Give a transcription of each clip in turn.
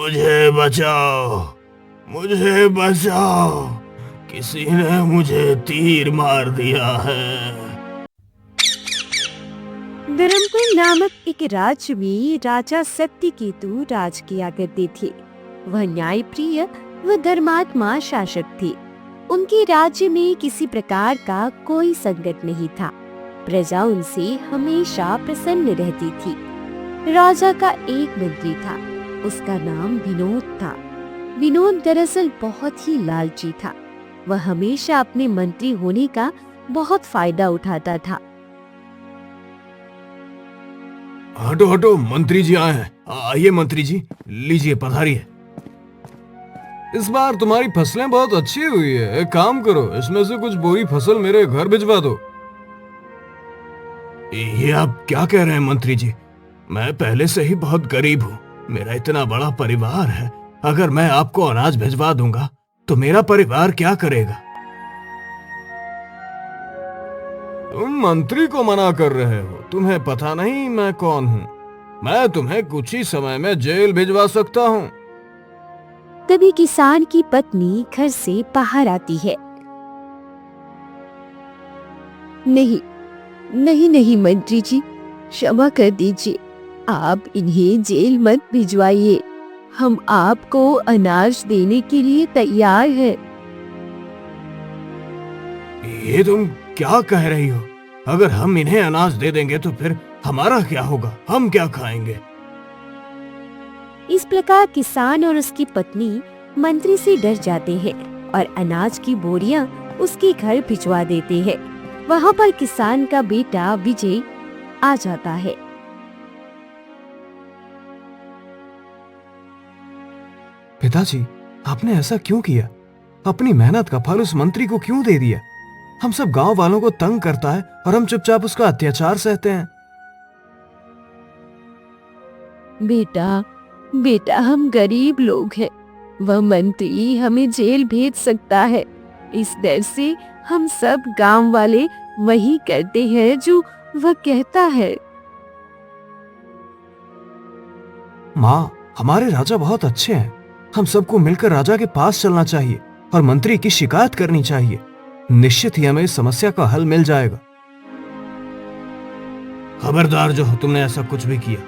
मुझे बचाओ, मुझे बचाओ, किसी ने मुझे तीर मार दिया है। धर्मपुर नामक एक राज्य में राजा सत्यकेतु राज किया करते थे। वह न्यायप्रिय व धर्मात्मा शासक थे। उनके राज्य में किसी प्रकार का कोई संकट नहीं था। प्रजा उनसे हमेशा प्रसन्न रहती थी। राजा का एक मंत्री था, उसका नाम विनोद था। विनोद दरअसल बहुत ही लालची था। वह हमेशा अपने मंत्री होने का बहुत फायदा उठाता था। हटो हटो, मंत्री जी आए हैं। आइए मंत्री जी, लीजिए पधारिए। इस बार तुम्हारी फसलें बहुत अच्छी हुई है। एक काम करो, इसमें से कुछ बोरी फसल मेरे घर भिजवा दो। ये आप क्या कह रहे हैं मंत्री जी? मैं पहले से ही बहुत गरीब हूँ। मेरा इतना बड़ा परिवार है। अगर मैं आपको अनाज भिजवा दूंगा तो मेरा परिवार क्या करेगा? तुम मंत्री को मना कर रहे हो। तुम्हें पता नहीं मैं कौन हूँ? मैं तुम्हें कुछ ही समय में जेल भिजवा सकता हूँ। तभी किसान की पत्नी घर से बाहर आती है। नहीं, नहीं नहीं मंत्री जी, क्षमा कर दीजिए। आप इन्हें जेल मत भिजवाइए। हम आपको अनाज देने के लिए तैयार हैं। ये तुम क्या कह रही हो? अगर हम इन्हें अनाज दे देंगे तो फिर हमारा क्या होगा? हम क्या खाएंगे? इस प्रकार किसान और उसकी पत्नी मंत्री से डर जाते हैं और अनाज की बोरियां उसके घर भिजवा देते हैं। वहाँ पर किसान का बेटा विजय आ जाता है। पिताजी, आपने ऐसा क्यों किया? अपनी मेहनत का फल उस मंत्री को क्यों दे दिया? हम सब गांव वालों को तंग करता है और हम चुपचाप उसका अत्याचार सहते हैं। बेटा, बेटा हम गरीब लोग हैं। वह मंत्री हमें जेल भेज सकता है। इस डर से हम सब गांव वाले वही करते हैं जो वह कहता है। माँ, हमारे राजा बहुत अच्छे हैं। हम सबको मिलकर राजा के पास चलना चाहिए और मंत्री की शिकायत करनी चाहिए। निश्चित ही हमें इस समस्या का हल मिल जाएगा। खबरदार जो हो, तुमने ऐसा कुछ भी किया।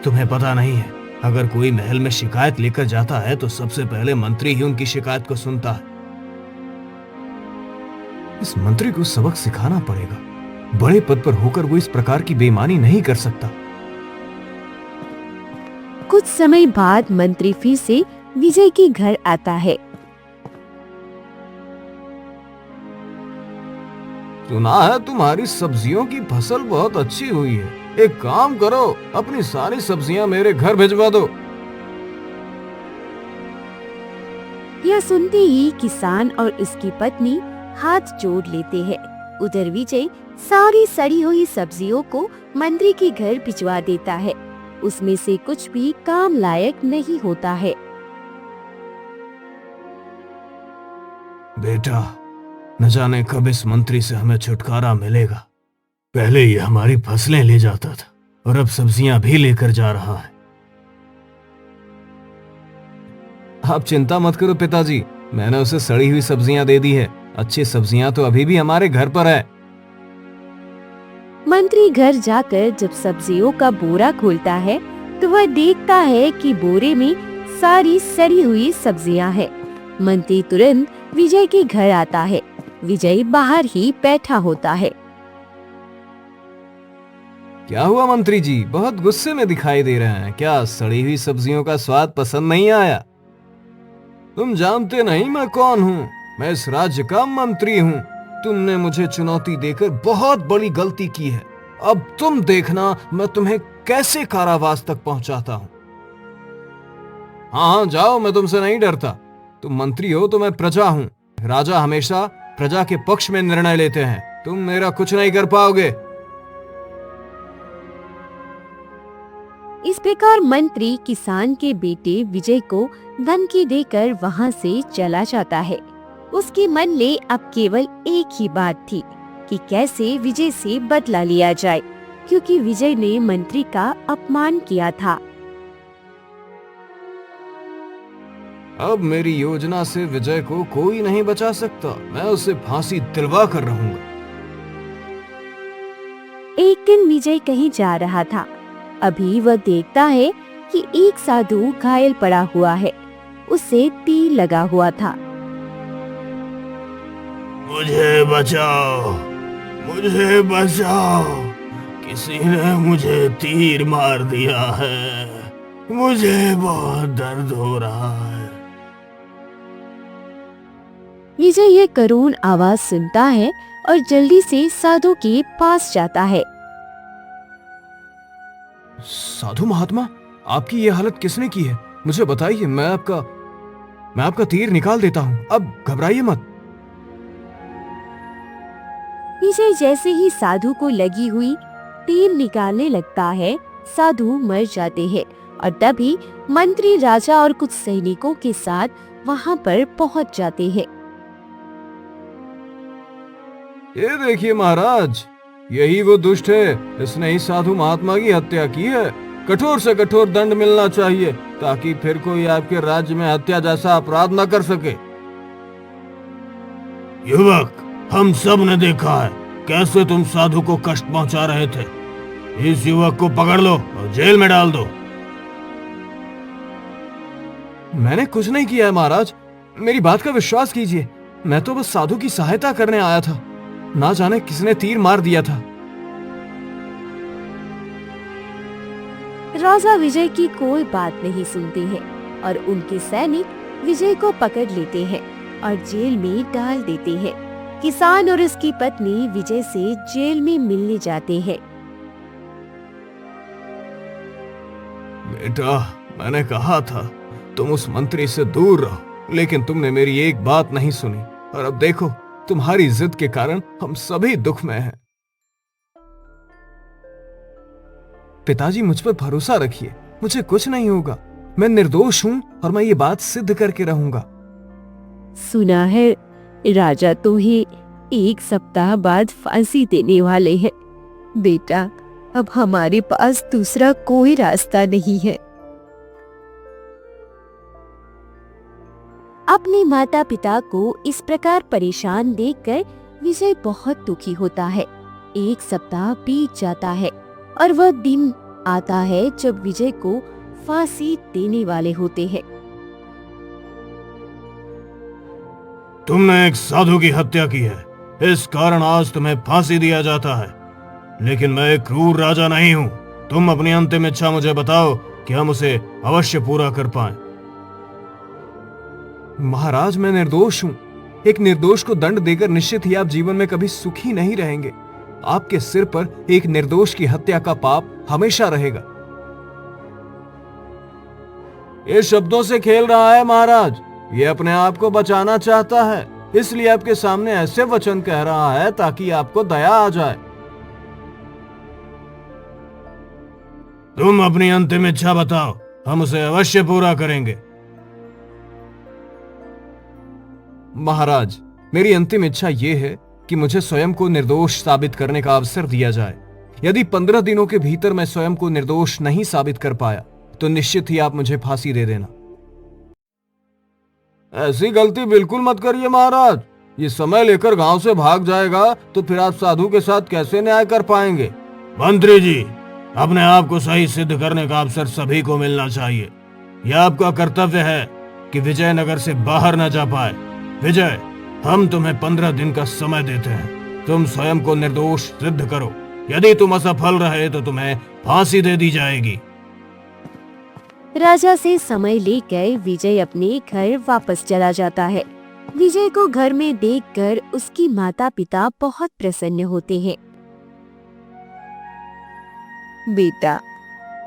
तुम्हें पता नहीं है, अगर कोई महल में शिकायत लेकर जाता है तो सबसे पहले मंत्री ही उनकी शिकायत को सुनता है। इस मंत्री को सबक सिखाना पड़ेगा। बड़े पद पर होकर वो इस प्रकार की बेईमानी नहीं कर सकता। कुछ समय बाद मंत्री फिर से विजय के घर आता है। सुना है तुम्हारी सब्जियों की फसल बहुत अच्छी हुई है। एक काम करो, अपनी सारी सब्जियां मेरे घर भिजवा दो। यह सुनते ही किसान और उसकी पत्नी हाथ जोड़ लेते हैं। उधर विजय सारी सड़ी हुई सब्जियों को मंत्री के घर भिजवा देता है। उसमें से कुछ भी काम लायक नहीं होता है। बेटा, न जाने कब इस मंत्री से हमें छुटकारा मिलेगा। पहले ये हमारी फसलें ले जाता था और अब सब्जियां भी लेकर जा रहा है। आप चिंता मत करो पिताजी, मैंने उसे सड़ी हुई सब्जियां दे दी है। अच्छी सब्जियां तो अभी भी हमारे घर पर है। मंत्री घर जाकर जब सब्जियों का बोरा खोलता है तो वह देखता है कि बोरे में सारी सड़ी हुई सब्जियां हैं। मंत्री तुरंत विजय के घर आता है। विजय बाहर ही बैठा होता है। क्या हुआ मंत्री जी, बहुत गुस्से में दिखाई दे रहे हैं। क्या सड़ी हुई सब्जियों का स्वाद पसंद नहीं आया? तुम जानते नहीं मैं कौन हूँ? मैं इस राज्य का मंत्री हूँ। तुमने मुझे चुनौती देकर बहुत बड़ी गलती की है। अब तुम देखना मैं तुम्हें कैसे कारावास तक पहुंचाता हूँ। हाँ हाँ जाओ, मैं तुमसे नहीं डरता। तुम मंत्री हो तो मैं प्रजा हूँ। राजा हमेशा प्रजा के पक्ष में निर्णय लेते हैं। तुम मेरा कुछ नहीं कर पाओगे। इस प्रकार मंत्री किसान के बेटे विजय को धमकी देकर वहाँ से चला जाता है। उसके मन में अब केवल एक ही बात थी कि कैसे विजय से बदला लिया जाए, क्योंकि विजय ने मंत्री का अपमान किया था। अब मेरी योजना से विजय को कोई नहीं बचा सकता। मैं उसे फांसी दिलवा कर रहूंगा। एक दिन विजय कहीं जा रहा था। अभी वह देखता है कि एक साधु घायल पड़ा हुआ है। उसे तीर लगा हुआ था। मुझे बचाओ, मुझे बचाओ, किसी ने मुझे तीर मार दिया है, मुझे बहुत दर्द हो रहा है। विजय ये करुण आवाज सुनता है और जल्दी से साधु के पास जाता है। साधु महात्मा, आपकी ये हालत किसने की है? मुझे बताइए, मैं आपका तीर निकाल देता हूँ। अब घबराइए मत। विजय जैसे ही साधु को लगी हुई तीर निकालने लगता है, साधु मर जाते हैं और तभी मंत्री राजा और कुछ सैनिकों के साथ वहां पर पहुंच जाते हैं। ये देखिए महाराज, यही वो दुष्ट है, इसने ही साधु महात्मा की हत्या की है। कठोर से कठोर दंड मिलना चाहिए ताकि फिर कोई आपके राज्य में हत्या जैसा अपराध न कर सके। युवक, हम सब ने देखा है कैसे तुम साधु को कष्ट पहुंचा रहे थे। इस युवक को पकड़ लो और जेल में डाल दो। मैंने कुछ नहीं किया है महाराज, मेरी बात का विश्वास कीजिए। मैं तो बस साधु की सहायता करने आया था। ना जाने किसने तीर मार दिया था। राजा विजय की कोई बात नहीं सुनते हैं और उनके सैनिक विजय को पकड़ लेते हैं और जेल में डाल देते हैं। किसान और उसकी पत्नी विजय से जेल में मिलने जाते हैं। बेटा, मैंने कहा था तुम उस मंत्री से दूर रहो, लेकिन तुमने मेरी एक बात नहीं सुनी और अब देखो, तुम्हारी जिद के कारण हम सभी दुख में हैं। पिताजी, मुझ पर भरोसा रखिए, मुझे कुछ नहीं होगा। मैं निर्दोष हूँ और मैं ये बात सिद्ध करके रहूंगा। सुना है राजा तो ही 1 सप्ताह बाद फांसी देने वाले हैं। बेटा, अब हमारे पास दूसरा कोई रास्ता नहीं है। अपने माता पिता को इस प्रकार परेशान देखकर विजय बहुत दुखी होता है। 1 सप्ताह बीत जाता है और वह दिन आता है जब विजय को फांसी देने वाले होते हैं। तुमने एक साधु की हत्या की है, इस कारण आज तुम्हें फांसी दिया जाता है। लेकिन मैं एक क्रूर राजा नहीं हूँ। तुम अपनी अंतिम इच्छा मुझे बताओ कि हम उसे अवश्य पूरा कर पाएं। महाराज, मैं निर्दोष हूँ। एक निर्दोष को दंड देकर निश्चित ही आप जीवन में कभी सुखी नहीं रहेंगे। आपके सिर पर एक निर्दोष की हत्या का पाप हमेशा रहेगा। ये शब्दों से खेल रहा है महाराज। ये अपने आप को बचाना चाहता है, इसलिए आपके सामने ऐसे वचन कह रहा है ताकि आपको दया आ जाए। तुम अपनी अंतिम इच्छा बताओ, हम उसे अवश्य पूरा करेंगे। महाराज, मेरी अंतिम इच्छा यह है कि मुझे स्वयं को निर्दोष साबित करने का अवसर दिया जाए। यदि 15 दिनों के भीतर मैं स्वयं को निर्दोष नहीं साबित कर पाया तो निश्चित ही आप मुझे फांसी दे देना। ऐसी गलती बिल्कुल मत करिए महाराज। ये समय लेकर गांव से भाग जाएगा तो फिर आप साधु के साथ कैसे न्याय कर पाएंगे? मंत्री जी, अपने आप को सही सिद्ध करने का अवसर सभी को मिलना चाहिए। यह आपका कर्तव्य है कि विजयनगर से बाहर न जा पाए। विजय, हम तुम्हें 15 दिन का समय देते हैं। तुम स्वयं को निर्दोष सिद्ध करो। यदि तुम असफल रहे तो तुम्हें फांसी दे दी जाएगी। राजा से समय लेकर विजय अपने घर वापस चला जाता है। विजय को घर में देखकर उसकी माता पिता बहुत प्रसन्न होते हैं। बेटा,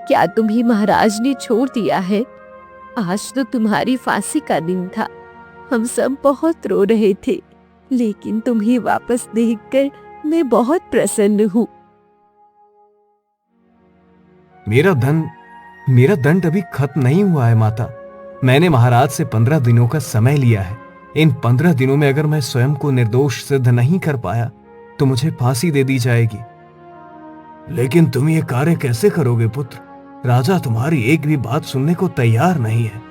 क्या तुम्हें महाराज ने छोड़ दिया है? आज तो तुम्हारी फांसी का दिन था। हम सब बहुत रो रहे थे, लेकिन तुम्हें वापस देखकर मैं बहुत प्रसन्न हूँ। मेरा दंड अभी खत्म नहीं हुआ है माता। मैंने महाराज से 15 दिनों का समय लिया है। इन 15 दिनों में अगर मैं स्वयं को निर्दोष सिद्ध नहीं कर पाया तो मुझे फांसी दे दी जाएगी। लेकिन तुम ये कार्य कैसे करोगे पुत्र? राजा तुम्हारी एक भी बात सुनने को तैयार नहीं है।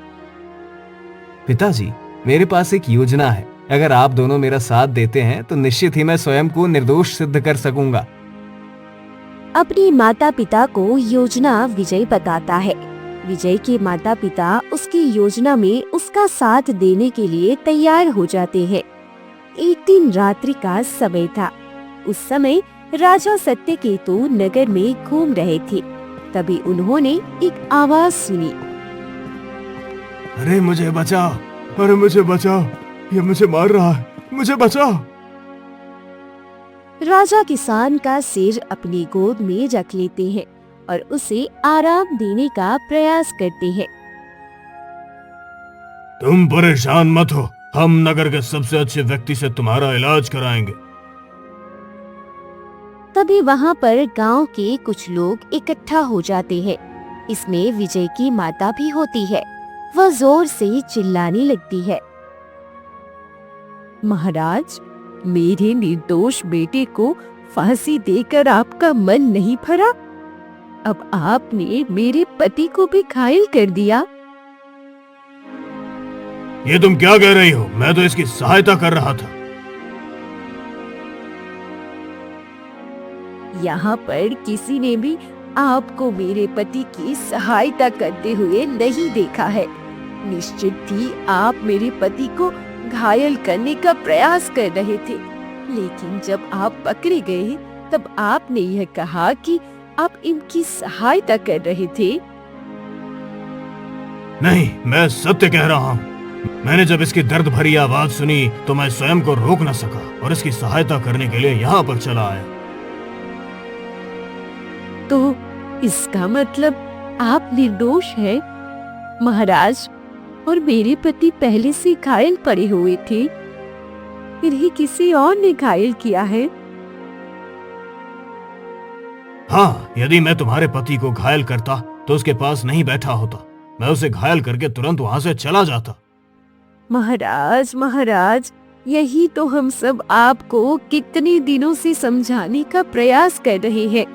पिताजी, मेरे पास एक योजना है। अगर आप दोनों मेरा साथ देते हैं तो निश्चित ही मैं स्वयं को निर्दोष सिद्ध कर सकूंगा। अपने माता पिता को योजना विजय बताता है। विजय के माता पिता उसकी योजना में उसका साथ देने के लिए तैयार हो जाते हैं। एक दिन रात्रि का समय था। उस समय राजा सत्यकेतु नगर में घूम रहे थे। तभी उन्होंने एक आवाज सुनी। अरे मुझे बचाओ, अरे मुझे बचाओ, ये मुझे मार रहा है, मुझे बचाओ। राजा किसान का सिर अपनी गोद में रख लेते हैं और उसे आराम देने का प्रयास करते हैं। तुम परेशान मत हो, हम नगर के सबसे अच्छे व्यक्ति से तुम्हारा इलाज कराएंगे। तभी वहाँ पर गांव के कुछ लोग इकट्ठा हो जाते हैं। इसमें विजय की माता भी होती है। वह जोर से चिल्लाने लगती है। महाराज, मेरे निर्दोष बेटे को फांसी देकर आपका मन नहीं भरा? अब आपने मेरे पति को भी घायल कर दिया। ये तुम क्या कह रही हो? मैं तो इसकी सहायता कर रहा था। यहाँ पर किसी ने भी आपको मेरे पति की सहायता करते हुए नहीं देखा है। निश्चित ही आप मेरे पति को घायल करने का प्रयास कर रहे थे, लेकिन जब आप पकड़े गए तब आपने यह कहा कि आप इनकी सहायता कर रहे थे। नहीं, मैं सत्य कह रहा हूँ। मैंने जब इसकी दर्द भरी आवाज सुनी तो मैं स्वयं को रोक न सका और इसकी सहायता करने के लिए यहाँ पर चला आया। तो इसका मतलब आप निर्दोष हैं, महाराज, और मेरे पति पहले से घायल पड़े हुए थे। इन्हें किसी और ने घायल किया है। हाँ, यदि मैं तुम्हारे पति को घायल करता तो उसके पास नहीं बैठा होता। मैं उसे घायल करके तुरंत वहां से चला जाता। महाराज, महाराज, यही तो हम सब आपको कितने दिनों से समझाने का प्रयास कर रहे हैं।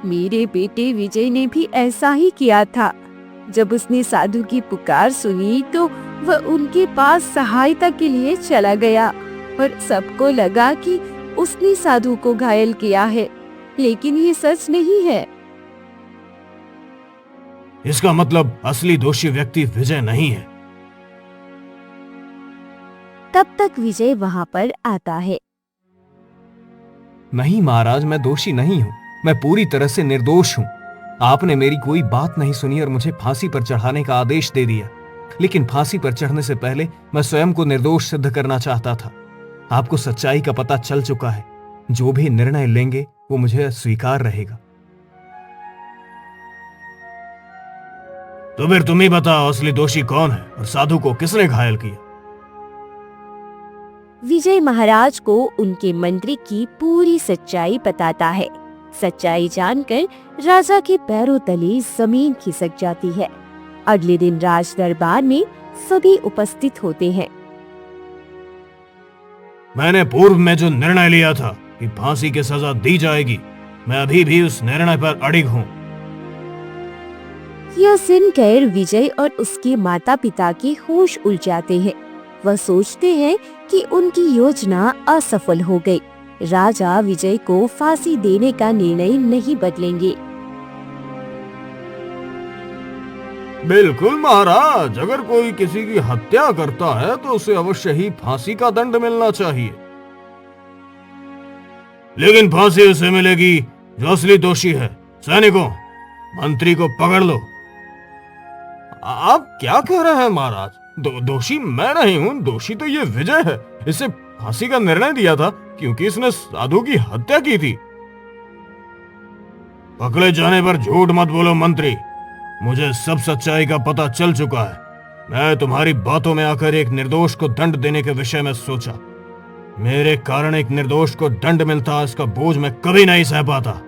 मेरे बेटे विजय ने भी ऐसा ही किया था। जब उसने साधु की पुकार सुनी तो वह उनके पास सहायता के लिए चला गया और सबको लगा कि उसने साधु को घायल किया है, लेकिन ये सच नहीं है। इसका मतलब असली दोषी व्यक्ति विजय नहीं है। तब तक विजय वहाँ पर आता है। नहीं महाराज, मैं दोषी नहीं हूँ। मैं पूरी तरह से निर्दोष हूँ। आपने मेरी कोई बात नहीं सुनी और मुझे फांसी पर चढ़ाने का आदेश दे दिया। लेकिन फांसी पर चढ़ने से पहले मैं स्वयं को निर्दोष सिद्ध करना चाहता था। आपको सच्चाई का पता चल चुका है। जो भी निर्णय लेंगे वो मुझे स्वीकार रहेगा। तो फिर तुम ही बताओ, असली दोषी कौन है और साधु को किसने घायल किया? विजय महाराज को उनके मंत्री की पूरी सच्चाई बताता है। सच्चाई जानकर राजा के पैरों तले जमीन खिसक जाती है। अगले दिन राज दरबार में सभी उपस्थित होते हैं। मैंने पूर्व में जो निर्णय लिया था कि फांसी की सजा दी जाएगी, मैं अभी भी उस निर्णय पर अड़िग हूँ। यह सुनकर विजय और उसके माता पिता के होश उड़ जाते हैं। वह सोचते हैं कि उनकी योजना असफल हो गई। राजा विजय को फांसी देने का निर्णय नहीं बदलेंगे। बिल्कुल महाराज, अगर कोई किसी की हत्या करता है तो उसे अवश्य ही फांसी का दंड मिलना चाहिए। लेकिन फांसी उसे मिलेगी जो असली दोषी है। सैनिकों, मंत्री को पकड़ लो। आप क्या कह रहे हैं महाराज? दोषी मैं नहीं हूँ, दोषी तो ये विजय है। इसे फांसी का निर्णय दिया था क्योंकि इसने साधु की हत्या की थी। पकड़े जाने पर झूठ मत बोलो मंत्री। मुझे सब सच्चाई का पता चल चुका है। मैं तुम्हारी बातों में आकर एक निर्दोष को दंड देने के विषय में सोचा। मेरे कारण एक निर्दोष को दंड मिलता, इसका बोझ मैं कभी नहीं सह पाता।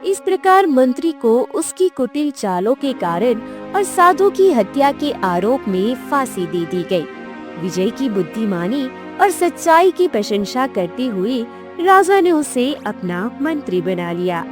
इस प्रकार मंत्री को उसकी कुटिल चालों के कारण और साधु की हत्या के आरोप में फांसी दे दी गई। विजय की बुद्धिमानी और सच्चाई की प्रशंसा करते हुए राजा ने उसे अपना मंत्री बना लिया।